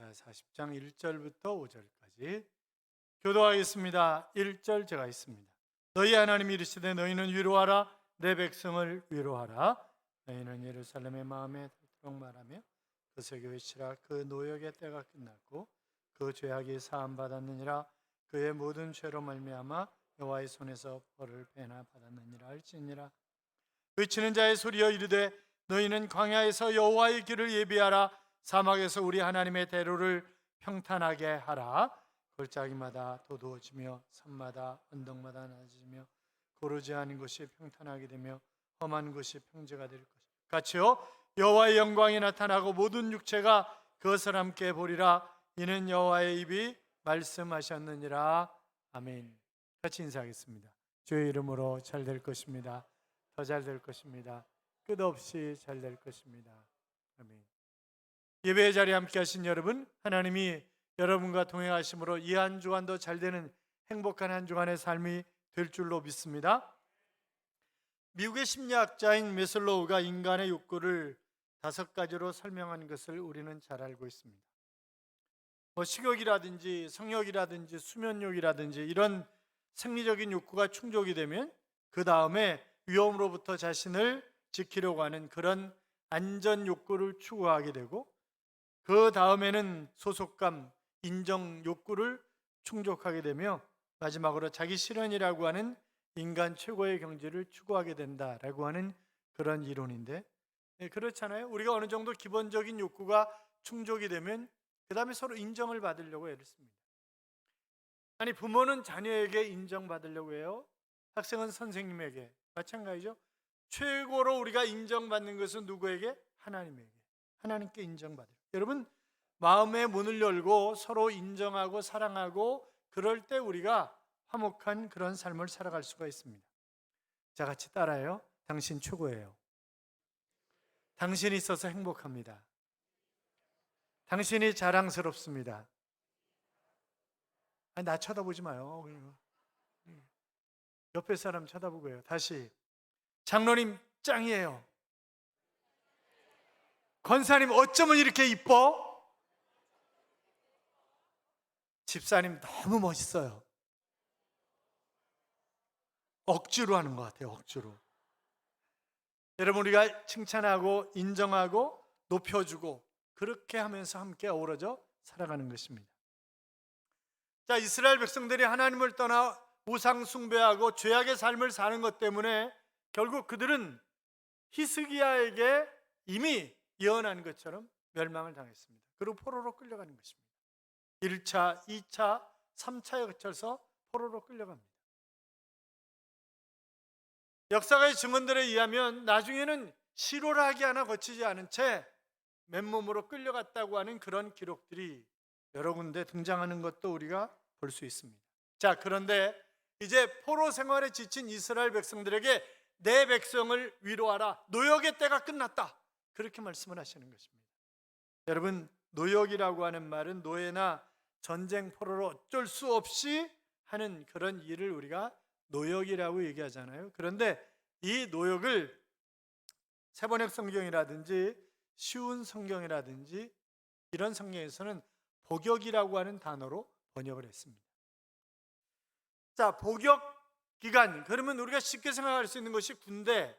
이사야 40장 1절부터 5절까지 교도하겠습니다. 1절 제가 있습니다. 너희 하나님이 이르시되 너희는 위로하라 내 백성을 위로하라. 너희는 예루살렘의 마음에 닳도록 말하며 그에게 외치라. 그 노역의 때가 끝났고 그 죄악이 사함 받았느니라. 그의 모든 죄로 말미암아 여호와의 손에서 벌을 배나 받았느니라 할지니라. 외치는 자의 소리여 이르되 너희는 광야에서 여호와의 길을 예비하라. 사막에서 우리 하나님의 대로를 평탄하게 하라. 골짜기마다 도두어지며 산마다 언덕마다 낮아지며 고르지 않은 곳이 평탄하게 되며 험한 곳이 평지가 될 것이다. 같이요. 여호와의 영광이 나타나고 모든 육체가 그것을 함께 보리라. 이는 여호와의 입이 말씀하셨느니라. 아멘. 같이 인사하겠습니다. 주의 이름으로 잘 될 것입니다. 더 잘 될 것입니다. 끝없이 잘 될 것입니다. 아멘. 예배의 자리에 함께 하신 여러분, 하나님이 여러분과 동행하심으로 이 한 주간도 잘 되는 행복한 한 주간의 삶이 될 줄로 믿습니다. 미국의 심리학자인 메슬로우가 인간의 욕구를 5가지로 설명한 것을 우리는 잘 알고 있습니다. 식욕이라든지 성욕이라든지 수면욕이라든지 이런 생리적인 욕구가 충족이 되면 그 다음에 위험으로부터 자신을 지키려고 하는 그런 안전 욕구를 추구하게 되고, 그 다음에는 소속감, 인정 욕구를 충족하게 되며 마지막으로 자기 실현이라고 하는 인간 최고의 경지를 추구하게 된다라고 하는 그런 이론인데, 그렇잖아요. 우리가 어느 정도 기본적인 욕구가 충족이 되면 그 다음에 서로 인정을 받으려고 애를 씁니다. 아니, 부모는 자녀에게 인정받으려고 해요. 학생은 선생님에게. 마찬가지죠. 최고로 우리가 인정받는 것은 누구에게? 하나님에게. 하나님께 인정받으려. 여러분, 마음의 문을 열고 서로 인정하고 사랑하고 그럴 때 우리가 화목한 그런 삶을 살아갈 수가 있습니다. 자, 같이 따라해요. 당신 최고예요. 당신이 있어서 행복합니다. 당신이 자랑스럽습니다. 아니, 나 쳐다보지 마요. 옆에 사람 쳐다보고요. 다시. 장로님 짱이에요. 권사님 어쩌면 이렇게 이뻐? 집사님 너무 멋있어요. 억지로 하는 것 같아요. 억지로. 여러분, 우리가 칭찬하고 인정하고 높여주고 그렇게 하면서 함께 어우러져 살아가는 것입니다. 자, 이스라엘 백성들이 하나님을 떠나 우상 숭배하고 죄악의 삶을 사는 것 때문에 결국 그들은 히스기야에게 이미 예언한 것처럼 멸망을 당했습니다. 그리고 포로로 끌려가는 것입니다. 1차, 2차, 3차에 거쳐서 포로로 끌려갑니다. 역사가의 증언들에 의하면 나중에는 시로라기 하나 거치지 않은 채 맨몸으로 끌려갔다고 하는 그런 기록들이 여러 군데 등장하는 것도 우리가 볼 수 있습니다. 자, 그런데 이제 포로 생활에 지친 이스라엘 백성들에게 내 백성을 위로하라. 노역의 때가 끝났다. 그렇게 말씀을 하시는 것입니다. 여러분, 노역이라고 하는 말은 노예나 전쟁 포로로 어쩔 수 없이 하는 그런 일을 우리가 노역이라고 얘기하잖아요. 그런데 이 노역을 세번역 성경이라든지 쉬운 성경이라든지 이런 성경에서는 복역이라고 하는 단어로 번역을 했습니다. 자, 복역 기간, 그러면 우리가 쉽게 생각할 수 있는 것이 군대,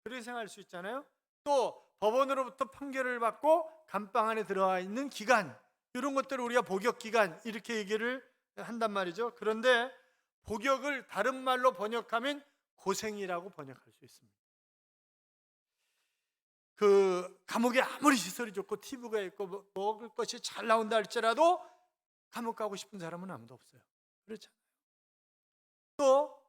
그렇게 생각할 수 있잖아요. 또 법원으로부터 판결을 받고 감방 안에 들어와 있는 기간, 이런 것들을 우리가 복역 기간 이렇게 얘기를 한단 말이죠. 그런데 복역을 다른 말로 번역하면 고생이라고 번역할 수 있습니다. 그 감옥에 아무리 시설이 좋고 TV가 있고 먹을 것이 잘 나온다 할지라도 감옥 가고 싶은 사람은 아무도 없어요. 그렇잖아요. 또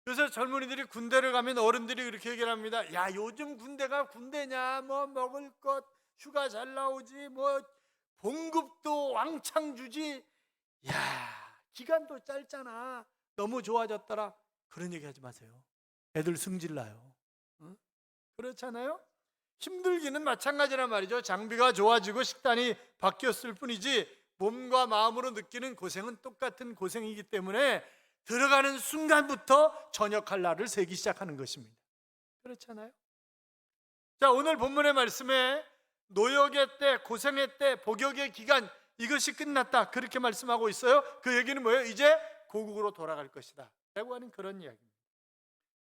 요새 젊은이들이 군대를 가면 어른들이 그렇게 얘기를 합니다. 야, 요즘 군대가 군대냐, 뭐 먹을 것 휴가 잘 나오지, 뭐 봉급도 왕창 주지, 야, 기간도 짧잖아, 너무 좋아졌더라. 그런 얘기 하지 마세요. 애들 승질나요. 응? 그렇잖아요. 힘들기는 마찬가지란 말이죠. 장비가 좋아지고 식단이 바뀌었을 뿐이지 몸과 마음으로 느끼는 고생은 똑같은 고생이기 때문에 들어가는 순간부터 저녁할 날을 세기 시작하는 것입니다. 그렇잖아요. 자, 오늘 본문의 말씀에 노역의 때, 고생의 때, 복역의 기간, 이것이 끝났다 그렇게 말씀하고 있어요. 그 얘기는 뭐예요? 이제 고국으로 돌아갈 것이다 라고 하는 그런 이야기입니다.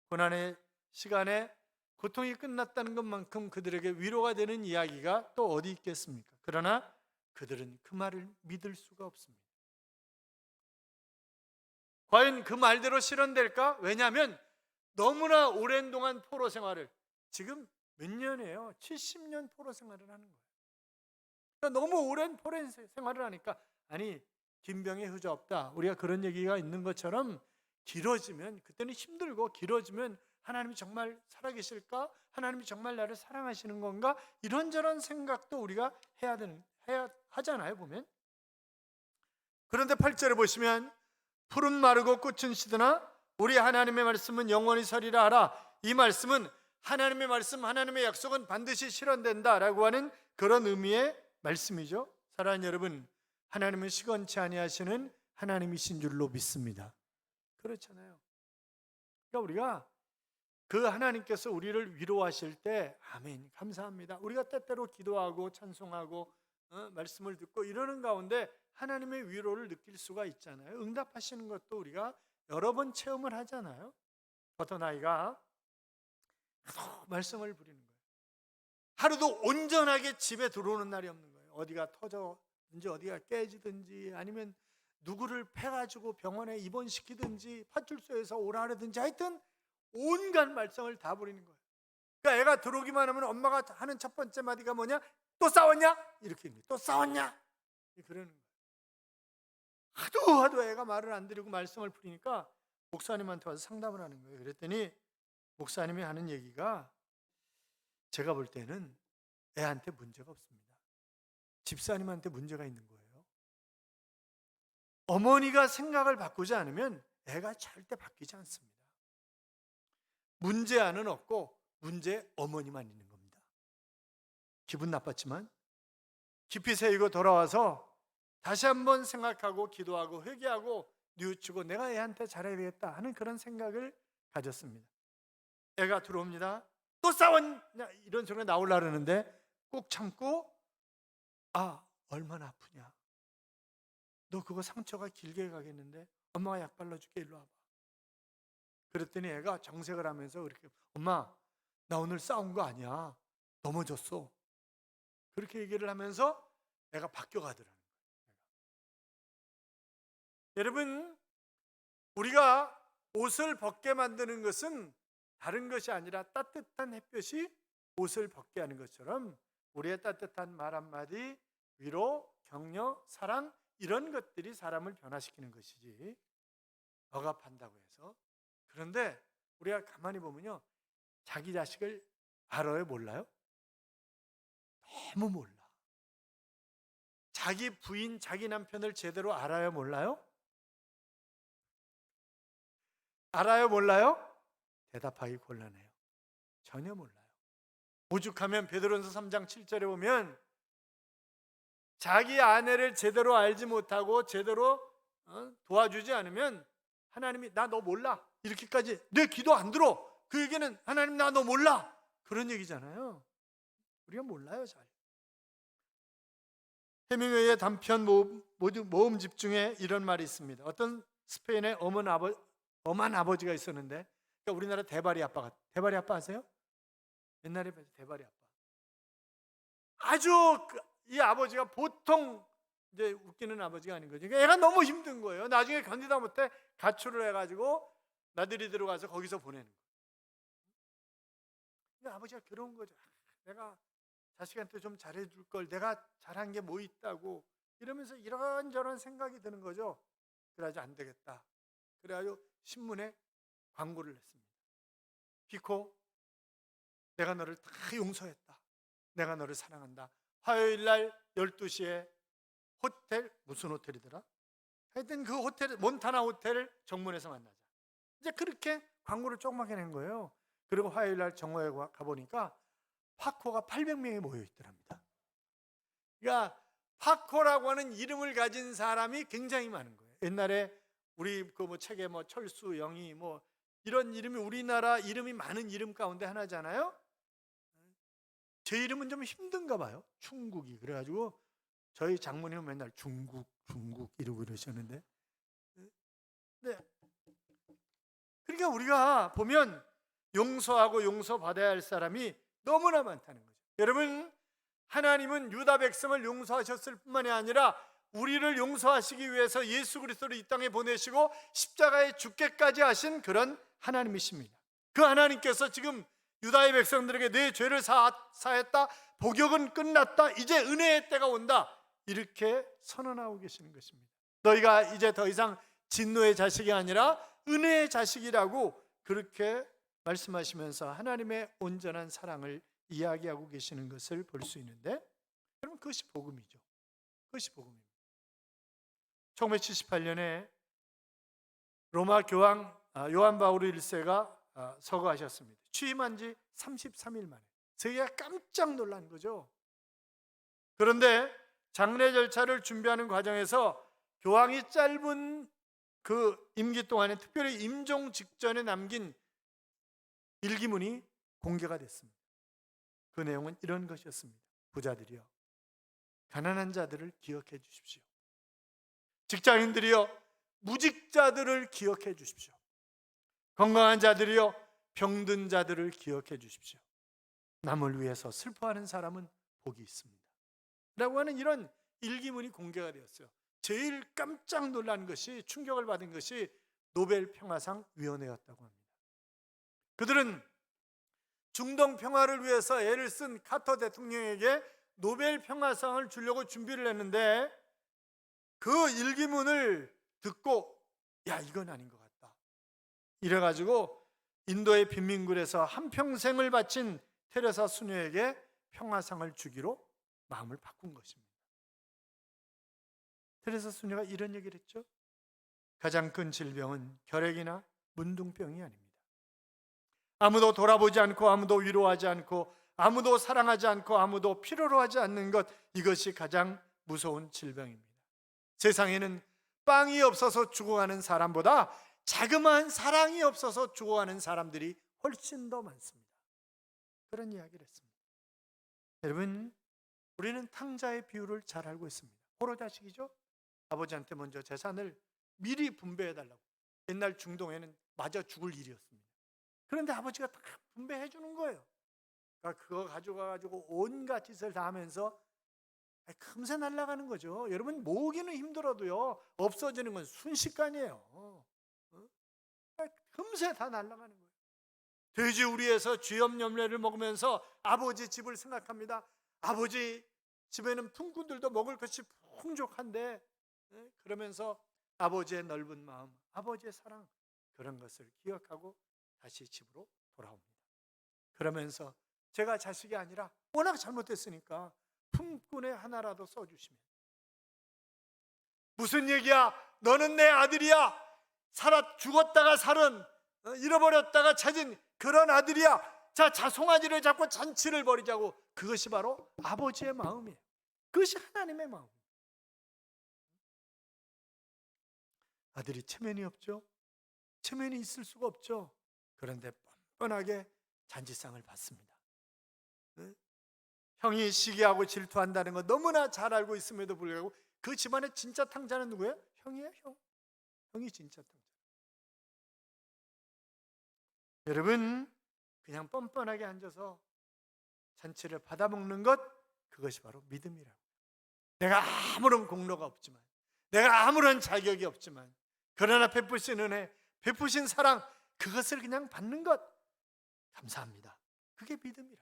고난의 시간에 고통이 끝났다는 것만큼 그들에게 위로가 되는 이야기가 또 어디 있겠습니까? 그러나 그들은 그 말을 믿을 수가 없습니다. 과연 그 말대로 실현될까? 왜냐하면 너무나 오랜 동안 포로 생활을, 지금 몇 년이에요? 70년 포로 생활을 하는 거예요. 그러니까 너무 오랜 포로 생활을 하니까, 아니 김병의 효자 없다, 우리가 그런 얘기가 있는 것처럼 길어지면, 그때는 힘들고 길어지면 하나님이 정말 살아계실까? 하나님이 정말 나를 사랑하시는 건가? 이런저런 생각도 우리가 해야 하잖아요, 보면. 그런데 8절에 보시면 풀은 마르고 꽃은 시드나 우리 하나님의 말씀은 영원히 서리라 하라. 이 말씀은 하나님의 말씀, 하나님의 약속은 반드시 실현된다라고 하는 그런 의미의 말씀이죠. 사랑하는 여러분, 하나님은 시건치 아니하시는 하나님이신 줄로 믿습니다. 그렇잖아요. 그러니까 우리가 그 하나님께서 우리를 위로하실 때 아멘 감사합니다. 우리가 때때로 기도하고 찬송하고 말씀을 듣고 이러는 가운데 하나님의 위로를 느낄 수가 있잖아요. 응답하시는 것도 우리가 여러 번 체험을 하잖아요. 어떤 아이가 하도 말썽을 부리는 거예요. 하루도 온전하게 집에 들어오는 날이 없는 거예요. 어디가 터져든지 어디가 깨지든지 아니면 누구를 패가지고 병원에 입원시키든지 파출소에서 오라 그러든지 하여튼 온갖 말썽을 다 부리는 거예요. 그러니까 애가 들어오기만 하면 엄마가 하는 첫 번째 마디가 뭐냐? 또 싸웠냐? 이렇게 또 싸웠냐? 그러는 거예요. 하도 애가 말을 안 들으고 말썽을 부리니까 목사님한테 와서 상담을 하는 거예요. 그랬더니 목사님이 하는 얘기가, 제가 볼 때는 애한테 문제가 없습니다. 집사님한테 문제가 있는 거예요. 어머니가 생각을 바꾸지 않으면 애가 절대 바뀌지 않습니다. 문제아는 없고 문제 어머니만 있는 겁니다. 기분 나빴지만 깊이 새이고 돌아와서 다시 한번 생각하고 기도하고 회개하고 뉘우치고 내가 애한테 잘해야 되겠다 하는 그런 생각을 가졌습니다. 애가 들어옵니다. 또 싸웠냐? 이런 소리가 나오려고 그러는데 꼭 참고, 얼마나 아프냐? 너 그거 상처가 길게 가겠는데 엄마가 약 발라줄게, 일로 와봐. 그랬더니 애가 정색을 하면서 그렇게, 엄마 나 오늘 싸운 거 아니야, 넘어졌어. 그렇게 얘기를 하면서 애가 바뀌어가더라는 거예요. 여러분, 우리가 옷을 벗게 만드는 것은 다른 것이 아니라 따뜻한 햇볕이 옷을 벗게 하는 것처럼 우리의 따뜻한 말 한마디, 위로, 격려, 사랑, 이런 것들이 사람을 변화시키는 것이지 억압한다고 해서. 그런데 우리가 가만히 보면요, 자기 자식을 알아요, 몰라요? 너무 몰라. 자기 부인, 자기 남편을 제대로 알아요, 몰라요? 알아요, 몰라요? 대답하기 곤란해요. 전혀 몰라요. 오죽하면 베드로전서 3장 7절에 보면 자기 아내를 제대로 알지 못하고 제대로 도와주지 않으면 하나님이 나 너 몰라, 이렇게까지 내 기도 안 들어, 그 얘기는 하나님 나 너 몰라, 그런 얘기잖아요. 우리가 몰라요, 잘. 해밍웨이의 단편 모음 집중에 이런 말이 있습니다. 어떤 스페인의 엄한 아버지가 있었는데, 그러니까 우리나라 대바리 아빠 아세요? 옛날에 대바리 아빠. 아주 이 아버지가 보통 이제 웃기는 아버지가 아닌 거죠. 그러니까 애가 너무 힘든 거예요. 나중에 견디다 못해 가출을 해가지고 나들이 들어가서 거기서 보내는 거예요. 근데 아버지가 괴로운 거죠. 내가 자식한테 좀 잘해줄 걸, 내가 잘한 게 뭐 있다고 이러면서 이런저런 생각이 드는 거죠. 그래가지고 안 되겠다. 그래가지고 신문에 광고를 냈습니다. 피코, 내가 너를 다 용서했다. 내가 너를 사랑한다. 화요일 날 12시에 호텔, 무슨 호텔이더라? 하여튼 그 호텔, 몬타나 호텔 정문에서 만나자. 이제 그렇게 광고를 조그맣게 낸 거예요. 그리고 화요일 날 정오에 가보니까 파코가 800명이 모여 있더랍니다. 그러니까 파코라고 하는 이름을 가진 사람이 굉장히 많은 거예요. 옛날에 우리 그 책에 철수, 영희 이런 이름이 우리나라 이름이 많은 이름 가운데 하나잖아요. 제 이름은 좀 힘든가 봐요. 충국이. 그래가지고 저희 장모님은 맨날 중국 이러고 이러셨는데, 네. 그러니까 우리가 보면 용서하고 용서받아야 할 사람이 너무나 많다는 거죠. 여러분, 하나님은 유다 백성을 용서하셨을 뿐만이 아니라 우리를 용서하시기 위해서 예수 그리스도를 이 땅에 보내시고 십자가에 죽게까지 하신 그런 하나님이십니다. 그 하나님께서 지금 유다의 백성들에게 내 죄를 사했다, 복역은 끝났다, 이제 은혜의 때가 온다, 이렇게 선언하고 계시는 것입니다. 너희가 이제 더 이상 진노의 자식이 아니라 은혜의 자식이라고 그렇게 말씀하시면서 하나님의 온전한 사랑을 이야기하고 계시는 것을 볼 수 있는데, 여러분, 그것이 복음이죠. 그것이 복음입니다. 1978년에 로마 교황 요한 바울 1세가 서거하셨습니다. 취임한 지 33일 만에. 세계가 깜짝 놀란 거죠. 그런데 장례 절차를 준비하는 과정에서 교황이 짧은 그 임기 동안에, 특별히 임종 직전에 남긴 일기문이 공개가 됐습니다. 그 내용은 이런 것이었습니다. 부자들이여, 가난한 자들을 기억해 주십시오. 직장인들이여, 무직자들을 기억해 주십시오. 건강한 자들이여, 병든 자들을 기억해 주십시오. 남을 위해서 슬퍼하는 사람은 복이 있습니다, 라고 하는 이런 일기문이 공개가 되었어요. 제일 깜짝 놀란 것이, 충격을 받은 것이 노벨 평화상 위원회였다고 합니다. 그들은 중동 평화를 위해서 애를 쓴 카터 대통령에게 노벨 평화상을 주려고 준비를 했는데, 그 일기문을 듣고 야, 이건 아닌 것 같다, 이래가지고 인도의 빈민굴에서 한평생을 바친 테레사 수녀에게 평화상을 주기로 마음을 바꾼 것입니다. 테레사 수녀가 이런 얘기를 했죠. 가장 큰 질병은 결핵이나 문둥병이 아닙니다. 아무도 돌아보지 않고, 아무도 위로하지 않고, 아무도 사랑하지 않고, 아무도 필요로 하지 않는 것, 이것이 가장 무서운 질병입니다. 세상에는 빵이 없어서 죽어가는 사람보다 자그마한 사랑이 없어서 죽어가는 사람들이 훨씬 더 많습니다. 그런 이야기를 했습니다. 여러분, 우리는 탕자의 비유를 잘 알고 있습니다. 포로 자식이죠. 아버지한테 먼저 재산을 미리 분배해달라고. 옛날 중동에는 맞아 죽을 일이었습니다. 그런데 아버지가 다 분배해 주는 거예요. 그러니까 그거 가져가가지고 온갖 짓을 다 하면서 금세 날아가는 거죠. 여러분, 모으기는 힘들어도요, 없어지는 건 순식간이에요. 금세 다 날아가는 거예요. 돼지우리에서 쥐염염래를 먹으면서 아버지 집을 생각합니다. 아버지 집에는 품꾼들도 먹을 것이 풍족한데, 그러면서 아버지의 넓은 마음, 아버지의 사랑, 그런 것을 기억하고 다시 집으로 돌아옵니다. 그러면서 제가 자식이 아니라 워낙 잘못했으니까 품꾼에 하나라도 써주시면, 무슨 얘기야, 너는 내 아들이야, 죽었다가 살은, 잃어버렸다가 찾은 그런 아들이야, 자 송아지를 잡고 잔치를 벌이자고. 그것이 바로 아버지의 마음이에요. 그것이 하나님의 마음이에요. 아들이 체면이 없죠. 체면이 있을 수가 없죠. 그런데 뻔뻔하게 잔치상을 받습니다. 형이 시기하고 질투한다는 거 너무나 잘 알고 있음에도 불구하고 그 집안의 진짜 탕자는 누구예요? 형이에요. 형이 진짜 탕자. 여러분, 그냥 뻔뻔하게 앉아서 잔치를 받아먹는 것, 그것이 바로 믿음이라고. 내가 아무런 공로가 없지만, 내가 아무런 자격이 없지만, 그러나 베푸신 은혜, 베푸신 사랑, 그것을 그냥 받는 것, 감사합니다. 그게 믿음이라.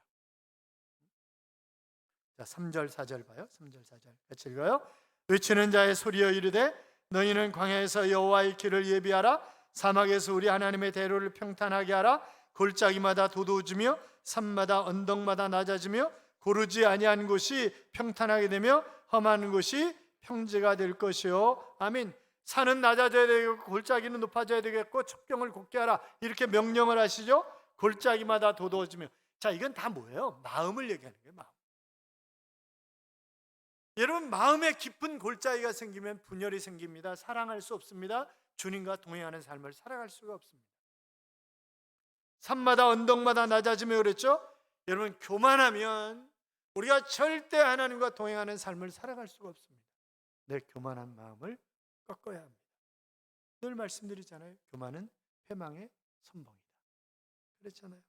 자, 3절 4절 봐요. 3절 4절 같이 읽어요. 외치는 자의 소리여 이르되 너희는 광야에서 여호와의 길을 예비하라. 사막에서 우리 하나님의 대로를 평탄하게 하라. 골짜기마다 도도해지며 산마다 언덕마다 낮아지며 고르지 아니한 곳이 평탄하게 되며 험한 곳이 평지가 될 것이요. 아멘. 산은 낮아져야 되고 골짜기는 높아져야 되겠고 첩경을 곱게 하라, 이렇게 명령을 하시죠. 골짜기마다 도도해지며. 자, 이건 다 뭐예요? 마음을 얘기하는 거예요. 마음. 여러분, 마음에 깊은 골짜기가 생기면 분열이 생깁니다. 사랑할 수 없습니다. 주님과 동행하는 삶을 살아갈 수가 없습니다. 산마다 언덕마다 낮아지며 그랬죠. 여러분, 교만하면 우리가 절대 하나님과 동행하는 삶을 살아갈 수가 없습니다. 내 교만한 마음을 꺾어야 합니다. 늘 말씀드리잖아요. 교만은 패망의 선봉이다. 그랬잖아요.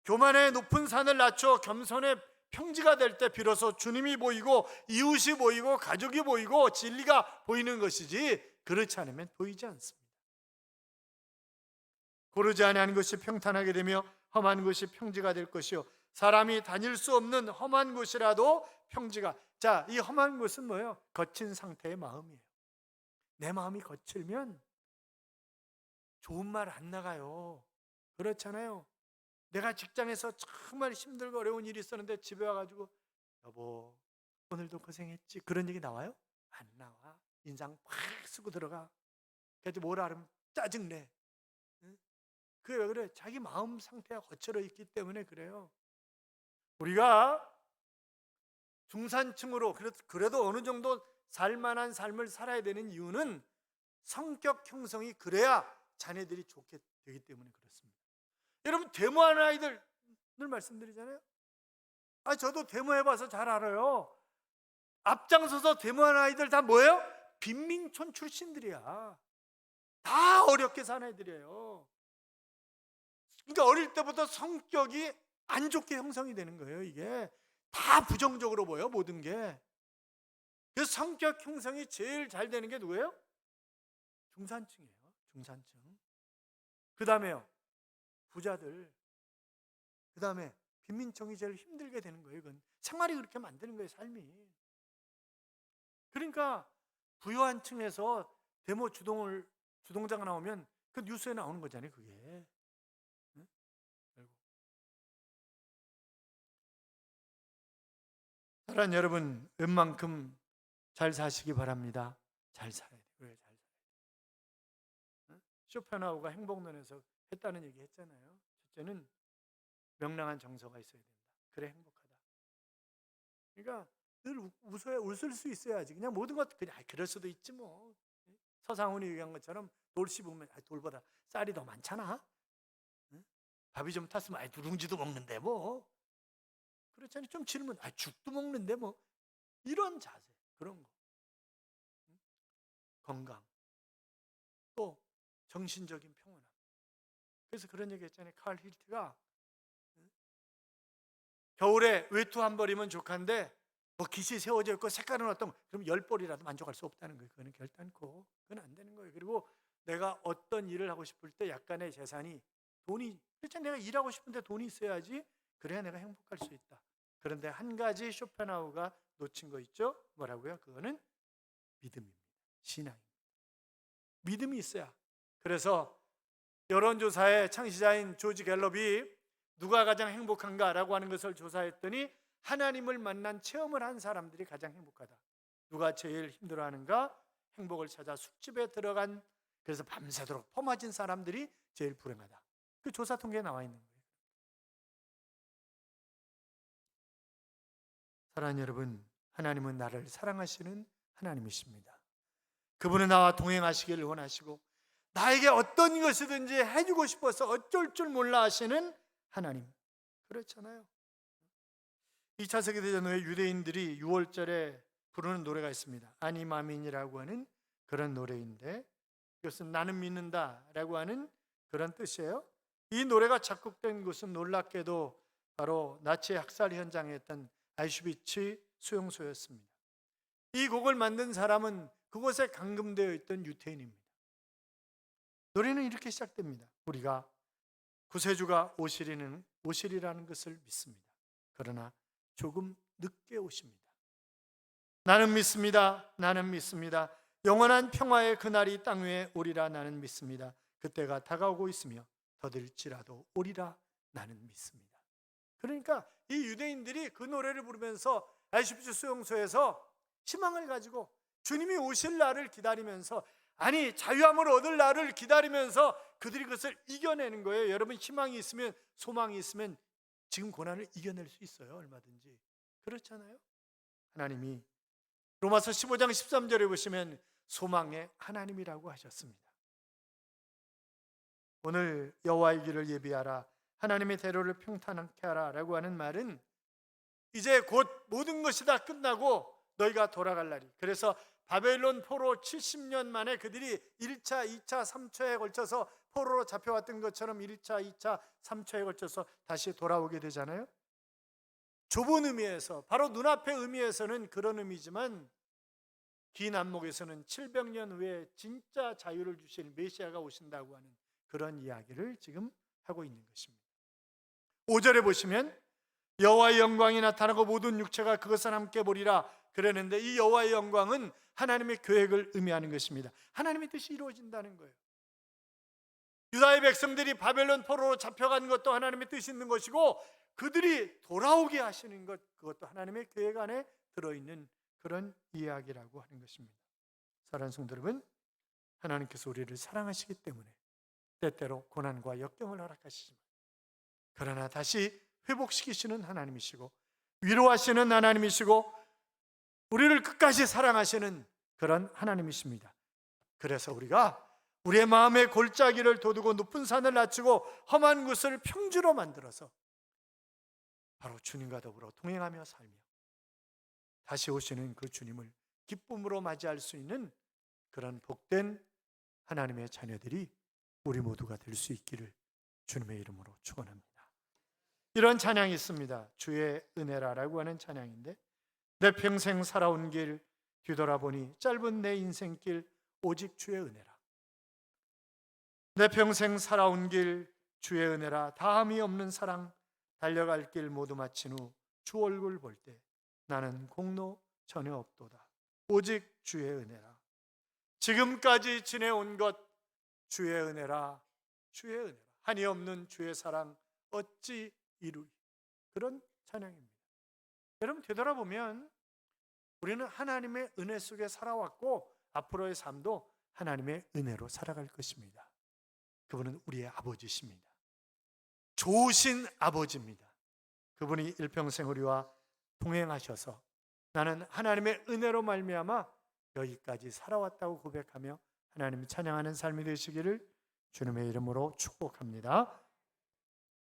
교만의 높은 산을 낮춰 겸손의 평지가 될 때 비로소 주님이 보이고 이웃이 보이고 가족이 보이고 진리가 보이는 것이지, 그렇지 않으면 보이지 않습니다. 고르지 아니한 것이 평탄하게 되며 험한 것이 평지가 될 것이요, 사람이 다닐 수 없는 험한 곳이라도 평지가. 자, 이 험한 곳은 뭐예요? 거친 상태의 마음이에요. 내 마음이 거칠면 좋은 말 안 나가요. 그렇잖아요. 내가 직장에서 정말 힘들고 어려운 일이 있었는데 집에 와가지고 여보 오늘도 고생했지, 그런 얘기 나와요? 안 나와. 인상 팍 쓰고 들어가. 그래도 뭐라 하면 짜증내. 그게 왜 그래? 자기 마음 상태가 거칠어 있기 때문에 그래요. 우리가 중산층으로 그래도 어느 정도 살만한 삶을 살아야 되는 이유는 성격 형성이 그래야 자녀들이 좋게 되기 때문에 그렇습니다. 여러분, 데모하는 아이들 늘 말씀드리잖아요. 저도 데모해봐서 잘 알아요. 앞장서서 데모하는 아이들 다 뭐예요? 빈민촌 출신들이야. 다 어렵게 사는 애들이에요. 그러니까 어릴 때부터 성격이 안 좋게 형성이 되는 거예요. 이게 다 부정적으로 보여, 모든 게. 그래서 성격 형성이 제일 잘 되는 게 누구예요? 중산층이에요. 중산층. 그 다음에요, 부자들. 그 다음에 빈민층이 제일 힘들게 되는 거예요. 이건 생활이 그렇게 만드는 거예요, 삶이. 그러니까 부유한 층에서 데모 주동자가 나오면 그 뉴스에 나오는 거잖아요, 그게. 응? 사랑하는 여러분, 웬만큼 잘 사시기 바랍니다. 잘 살아야 돼요. 왜 잘 살아야 돼요? 쇼펜하우가 행복론에서 했다는 얘기 했잖아요. 첫째는 명랑한 정서가 있어야 된다. 그래 행복하다. 그러니까 늘 웃을 수 있어야지. 그냥 모든 것 그냥 그럴 수도 있지 뭐. 서상훈이 얘기한 것처럼 돌 씹으면 돌보다 쌀이 더 많잖아. 밥이 좀 탔으면 누룽지도 먹는데 뭐. 그렇잖아요. 좀 치르면 죽도 먹는데 뭐. 이런 자세, 그런 거. 건강, 또 정신적인 평온함. 그래서 그런 얘기 했잖아요. 칼 힐트가 겨울에 외투 한 벌이면 족한데 뭐 깃이 세워져 있고 색깔은 어떤, 그럼 10벌이라도 만족할 수 없다는 거예요. 그거는 결단코 그건 안 되는 거예요. 그리고 내가 어떤 일을 하고 싶을 때 약간의 재산이, 돈이, 일단 내가 일하고 싶은데 돈이 있어야지, 그래야 내가 행복할 수 있다. 그런데 한 가지 쇼펜하우가 놓친 거 있죠? 뭐라고요? 그거는 믿음입니다. 신앙입니다. 믿음이 있어야. 그래서 여론조사의 창시자인 조지 갤럽이 누가 가장 행복한가라고 하는 것을 조사했더니 하나님을 만난 체험을 한 사람들이 가장 행복하다. 누가 제일 힘들어하는가? 행복을 찾아 숙집에 들어간, 그래서 밤새도록 퍼맞은 사람들이 제일 불행하다. 그 조사 통계에 나와 있는 거예요. 사랑하는 여러분, 하나님은 나를 사랑하시는 하나님이십니다. 그분은 나와 동행하시기를 원하시고 나에게 어떤 것이든지 해주고 싶어서 어쩔 줄 몰라 하시는 하나님. 그렇잖아요. 2차 세계대전 후에 유대인들이 6월절에 부르는 노래가 있습니다. 아니마민이라고 하는 그런 노래인데, 이것은 나는 믿는다라고 하는 그런 뜻이에요. 이 노래가 작곡된 곳은 놀랍게도 바로 나치 학살 현장에 있던 아이슈비츠 수용소였습니다. 이 곡을 만든 사람은 그곳에 감금되어 있던 유태인입니다. 노래는 이렇게 시작됩니다. 우리가 구세주가 오시리라는 것을 믿습니다. 그러나 조금 늦게 오십니다. 나는 믿습니다. 나는 믿습니다. 영원한 평화의 그날이 땅 위에 오리라. 나는 믿습니다. 그때가 다가오고 있으며 더딜지라도 오리라. 나는 믿습니다. 그러니까 이 유대인들이 그 노래를 부르면서 아이슈비츠 수용소에서 희망을 가지고 주님이 오실 날을 기다리면서, 아니 자유함을 얻을 날을 기다리면서 그들이 그것을 이겨내는 거예요. 여러분, 희망이 있으면, 소망이 있으면 지금 고난을 이겨낼 수 있어요. 얼마든지. 그렇잖아요. 하나님이 로마서 15장 13절에 보시면 소망의 하나님이라고 하셨습니다. 오늘 여호와의 길을 예비하라, 하나님의 대로를 평탄하게 하라 라고 하는 말은 이제 곧 모든 것이 다 끝나고 너희가 돌아갈 날이. 그래서 바벨론 포로 70년 만에 그들이 1차, 2차, 3차에 걸쳐서 포로로 잡혀왔던 것처럼 1차, 2차, 3차에 걸쳐서 다시 돌아오게 되잖아요. 좁은 의미에서, 바로 눈앞의 의미에서는 그런 의미지만 긴 안목에서는 700년 후에 진짜 자유를 주실 메시아가 오신다고 하는 그런 이야기를 지금 하고 있는 것입니다. 5절에 보시면 여호와의 영광이 나타나고 모든 육체가 그것을 함께 보리라 그러는데, 이 여호와의 영광은 하나님의 계획을 의미하는 것입니다. 하나님의 뜻이 이루어진다는 거예요. 유다의 백성들이 바벨론 포로로 잡혀간 것도 하나님의 뜻이 있는 것이고, 그들이 돌아오게 하시는 것, 그것도 하나님의 계획 안에 들어있는 그런 이야기라고 하는 것입니다. 사랑하는 성도 여러분, 하나님께서 우리를 사랑하시기 때문에 때때로 고난과 역경을 허락하시지만, 그러나 다시 회복시키시는 하나님이시고 위로하시는 하나님이시고 우리를 끝까지 사랑하시는 그런 하나님이십니다. 그래서 우리가 우리의 마음의 골짜기를 돋우고 높은 산을 낮추고 험한 곳을 평지로 만들어서 바로 주님과 더불어 동행하며 살며 다시 오시는 그 주님을 기쁨으로 맞이할 수 있는 그런 복된 하나님의 자녀들이 우리 모두가 될 수 있기를 주님의 이름으로 축원합니다. 이런 찬양이 있습니다. 주의 은혜라라고 하는 찬양인데, 내 평생 살아온 길 뒤돌아보니 짧은 내 인생길 오직 주의 은혜라. 내 평생 살아온 길 주의 은혜라. 다함이 없는 사랑 달려갈 길 모두 마친 후 주 얼굴 볼 때 나는 공로 전혀 없도다. 오직 주의 은혜라. 지금까지 지내온 것 주의 은혜라. 주의 은혜라. 한이 없는 주의 사랑 어찌 이루리. 그런 찬양입니다. 여러분, 되돌아보면 우리는 하나님의 은혜 속에 살아왔고 앞으로의 삶도 하나님의 은혜로 살아갈 것입니다. 그분은 우리의 아버지십니다. 좋으신 아버지입니다. 그분이 일평생 우리와 동행하셔서 나는 하나님의 은혜로 말미암아 여기까지 살아왔다고 고백하며 하나님을 찬양하는 삶이 되시기를 주님의 이름으로 축복합니다.